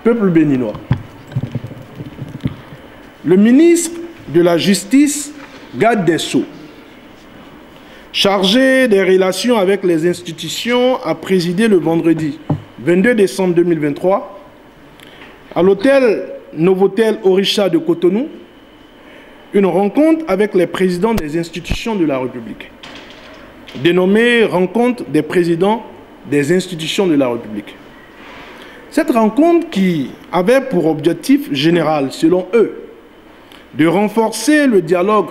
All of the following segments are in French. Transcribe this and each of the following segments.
Peuple béninois. Le ministre de la Justice, garde des Sceaux, chargé des relations avec les institutions, a présidé le vendredi 22 décembre 2023 à l'hôtel Novotel Orisha de Cotonou une rencontre avec les présidents des institutions de la République, dénommée Rencontre des présidents des institutions de la République. Cette rencontre qui avait pour objectif général, selon eux, de renforcer le dialogue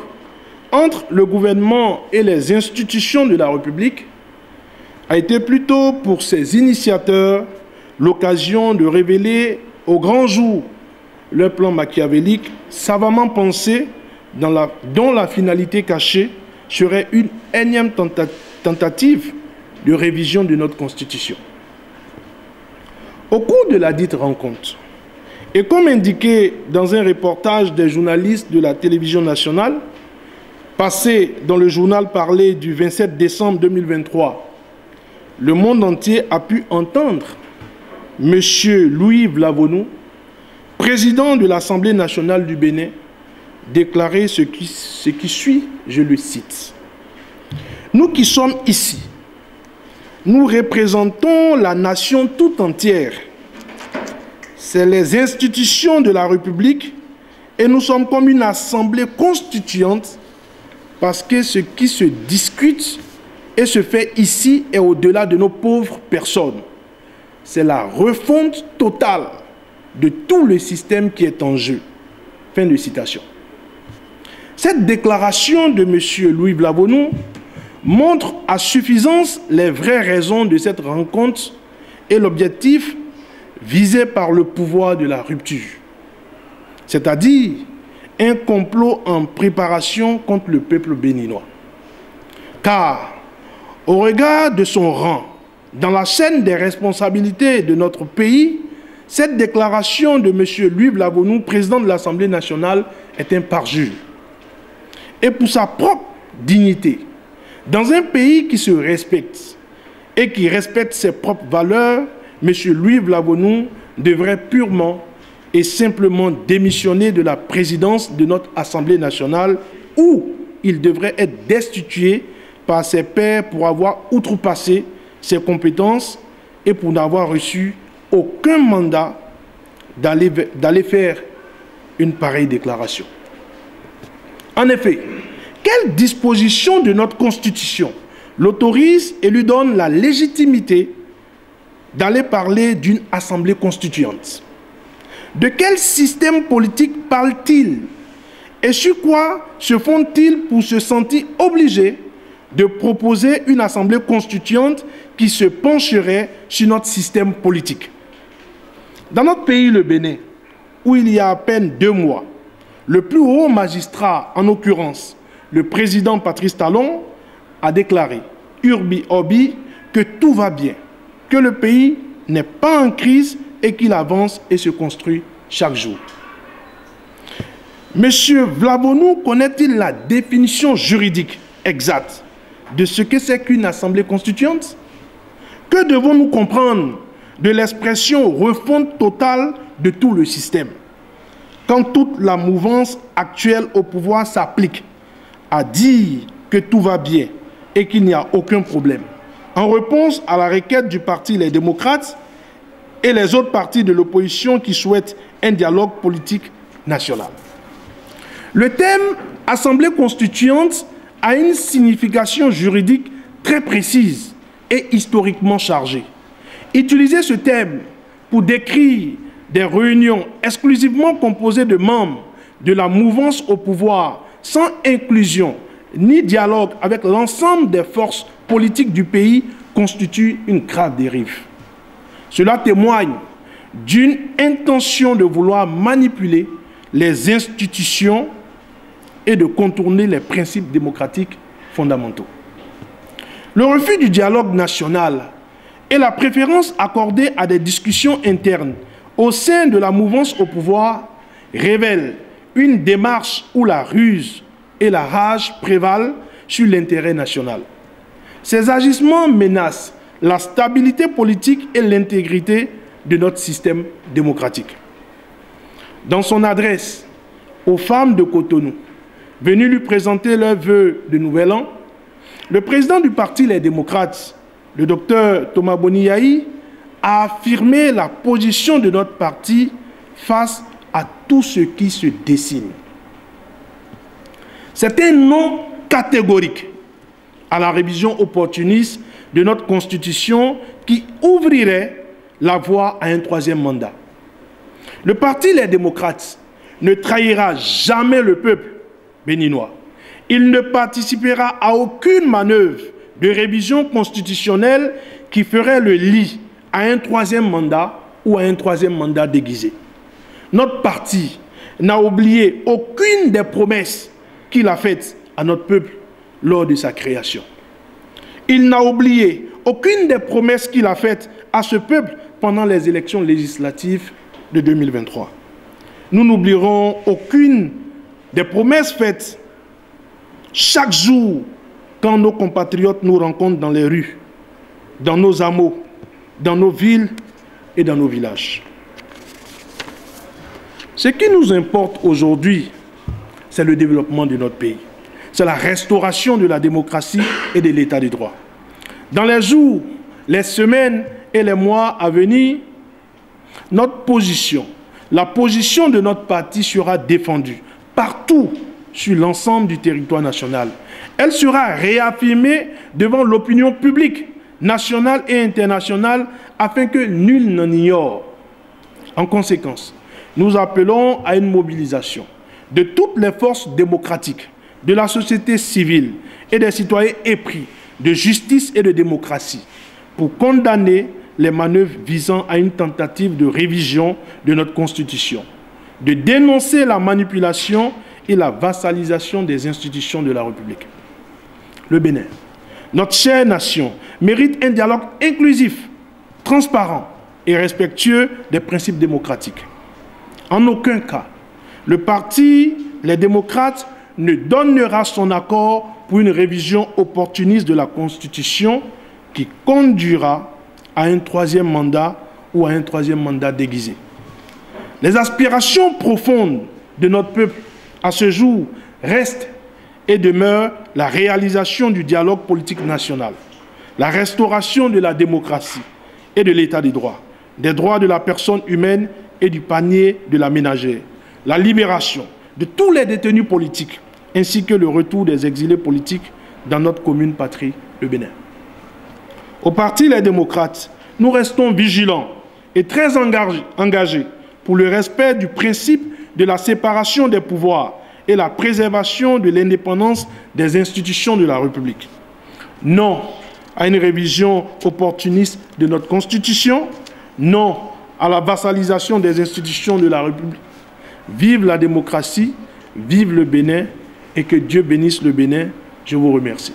entre le gouvernement et les institutions de la République, a été plutôt pour ses initiateurs l'occasion de révéler au grand jour leur plan machiavélique savamment pensé dont la finalité cachée serait une énième tentative de révision de notre Constitution. Au cours de la dite rencontre, et comme indiqué dans un reportage des journalistes de la télévision nationale, passé dans le journal parlé du 27 décembre 2023, le monde entier a pu entendre M. Louis Vlavonou, président de l'Assemblée nationale du Bénin, déclarer ce qui suit, je le cite. « Nous qui sommes ici, nous représentons la nation tout entière. C'est les institutions de la République et nous sommes comme une assemblée constituante parce que ce qui se discute et se fait ici est au-delà de nos pauvres personnes. C'est la refonte totale de tout le système qui est en jeu. » Fin de citation. Cette déclaration de M. Louis Vlavonou montre à suffisance les vraies raisons de cette rencontre et l'objectif visé par le pouvoir de la rupture, c'est-à-dire un complot en préparation contre le peuple béninois. Car, au regard de son rang dans la chaîne des responsabilités de notre pays, cette déclaration de M. Louis Vlavonou, président de l'Assemblée nationale, est un parjure. Et pour sa propre dignité, dans un pays qui se respecte et qui respecte ses propres valeurs, M. Louis Vlavonou devrait purement et simplement démissionner de la présidence de notre Assemblée nationale où il devrait être destitué par ses pairs pour avoir outrepassé ses compétences et pour n'avoir reçu aucun mandat d'aller faire une pareille déclaration. En effet, quelle disposition de notre Constitution l'autorise et lui donne la légitimité d'aller parler d'une assemblée constituante? De quel système politique parle-t-il? Et sur quoi se font-ils pour se sentir obligés de proposer une assemblée constituante qui se pencherait sur notre système politique? Dans notre pays, le Bénin, où il y a à peine 2 mois, le plus haut magistrat, en l'occurrence, le président Patrice Talon, a déclaré, urbi orbi, que tout va bien, que le pays n'est pas en crise et qu'il avance et se construit chaque jour. Monsieur Vlavonou connaît-il la définition juridique exacte de ce que c'est qu'une assemblée constituante? Que devons-nous comprendre de l'expression refonte totale de tout le système, quand toute la mouvance actuelle au pouvoir s'applique à dire que tout va bien et qu'il n'y a aucun problème, en réponse à la requête du parti Les Démocrates et les autres partis de l'opposition qui souhaitent un dialogue politique national. Le thème « Assemblée constituante » a une signification juridique très précise et historiquement chargée. Utiliser ce thème pour décrire des réunions exclusivement composées de membres de la mouvance au pouvoir, sans inclusion ni dialogue avec l'ensemble des forces politiques du pays, constitue une grave dérive. Cela témoigne d'une intention de vouloir manipuler les institutions et de contourner les principes démocratiques fondamentaux. Le refus du dialogue national et la préférence accordée à des discussions internes au sein de la mouvance au pouvoir révèlent une démarche où la ruse et la rage prévalent sur l'intérêt national. Ces agissements menacent la stabilité politique et l'intégrité de notre système démocratique. Dans son adresse aux femmes de Cotonou, venues lui présenter leurs vœux de nouvel an, le président du parti Les Démocrates, le docteur Thomas Boni-Yayi, a affirmé la position de notre parti face à tout ce qui se dessine. C'est un non catégorique à la révision opportuniste de notre Constitution qui ouvrirait la voie à un troisième mandat. Le parti Les Démocrates ne trahira jamais le peuple béninois. Il ne participera à aucune manœuvre de révision constitutionnelle qui ferait le lit à un troisième mandat ou à un troisième mandat déguisé. Notre parti n'a oublié aucune des promesses qu'il a faites à notre peuple lors de sa création. Il n'a oublié aucune des promesses qu'il a faites à ce peuple pendant les élections législatives de 2023. Nous n'oublierons aucune des promesses faites chaque jour quand nos compatriotes nous rencontrent dans les rues, dans nos hameaux, dans nos villes et dans nos villages. Ce qui nous importe aujourd'hui, c'est le développement de notre pays. C'est la restauration de la démocratie et de l'état de droit. Dans les jours, les semaines et les mois à venir, notre position, la position de notre parti sera défendue partout sur l'ensemble du territoire national. Elle sera réaffirmée devant l'opinion publique nationale et internationale afin que nul n'en ignore. En conséquence, nous appelons à une mobilisation de toutes les forces démocratiques, de la société civile et des citoyens épris de justice et de démocratie pour condamner les manœuvres visant à une tentative de révision de notre Constitution, de dénoncer la manipulation et la vassalisation des institutions de la République. Le Bénin, notre chère nation, mérite un dialogue inclusif, transparent et respectueux des principes démocratiques. En aucun cas, le parti Les Démocrates ne donnera son accord pour une révision opportuniste de la Constitution qui conduira à un troisième mandat ou à un troisième mandat déguisé. Les aspirations profondes de notre peuple à ce jour restent et demeurent la réalisation du dialogue politique national, la restauration de la démocratie et de l'état des droits de la personne humaine et du panier de la ménagère, la libération de tous les détenus politiques, ainsi que le retour des exilés politiques dans notre commune patrie, le Bénin. Au parti Les Démocrates, nous restons vigilants et très engagés pour le respect du principe de la séparation des pouvoirs et la préservation de l'indépendance des institutions de la République. Non à une révision opportuniste de notre Constitution, non à la vassalisation des institutions de la République. Vive la démocratie, vive le Bénin et que Dieu bénisse le Bénin. Je vous remercie.